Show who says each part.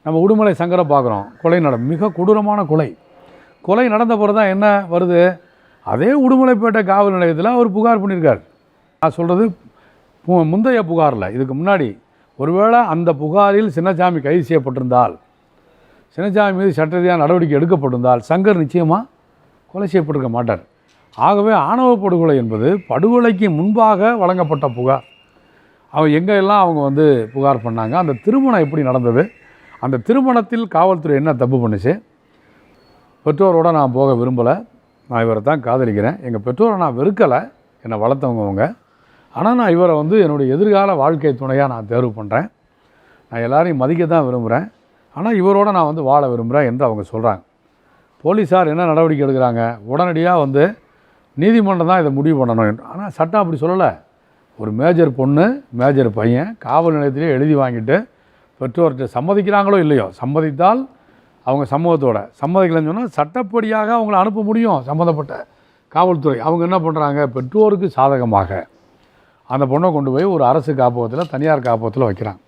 Speaker 1: நம்ம உடுமலை சங்கரை பார்க்குறோம், கொலை மிக கொடூரமான கொலை நடந்த பிறகு தான் என்ன வருது, அதே உடுமலைப்பேட்டை காவல் நிலையத்தில் அவர் புகார் பண்ணியிருக்கார். நான் சொல்கிறது முந்தைய புகாரில், இதுக்கு முன்னாடி ஒருவேளை அந்த புகாரில் சின்னசாமி கைது செய்யப்பட்டிருந்தால், சின்னசாமி மீது சட்ட ரீதியாக நடவடிக்கை எடுக்கப்பட்டிருந்தால் சங்கர் நிச்சயமாக கொலை செய்யப்பட்டிருக்க மாட்டார். ஆகவே ஆணவ படுகொலை என்பது படுகொலைக்கு முன்பாக வழங்கப்பட்ட புகார். எங்கெல்லாம் அவங்க புகார் பண்ணாங்க, அந்த திருமணம் எப்படி நடந்தது, அந்த திருமணத்தில் காவல்துறை என்ன தப்பு பண்ணுச்சு, பெற்றோரோடு நான் போக விரும்பலை, நான் இவரை தான் காதலிக்கிறேன், எங்கள் பெற்றோரை நான் வெறுக்கலை, என்னை வளர்த்தவங்க அவங்க, ஆனால் நான் இவரை என்னுடைய எதிர்கால வாழ்க்கை துணையாக நான் தேர்வு பண்ணுறேன், நான் எல்லாரையும் மதிக்க தான் விரும்புகிறேன், ஆனால் இவரோட நான் வாழ விரும்புகிறேன் என்று அவங்க சொல்கிறாங்க. போலீஸார் என்ன நடவடிக்கை எடுக்கிறாங்க, உடனடியாக நீதிமன்றம் தான் இதை முடிவு பண்ணணும் என்று. ஆனால் சட்டம் அப்படி சொல்லலை. ஒரு மேஜர் பொண்ணு மேஜர் பையன் காவல் நிலையத்திலே எழுதி வாங்கிட்டு பெற்றோர்கிட்ட சம்மதிக்கிறாங்களோ இல்லையோ, சம்மதித்தால் அவங்க சமூகத்தோட, சம்மதிக்கலைன்னு சொன்னால் சட்டப்படியாக அவங்கள அனுப்ப முடியும் சம்மந்தப்பட்ட காவல்துறை. அவங்க என்ன பண்ணுறாங்க, பெற்றோருக்கு சாதகமாக அந்த பொண்ணை கொண்டு போய் ஒரு அரசு காப்பகத்தில் தனியார் காப்பகத்தில் வைக்கிறாங்க.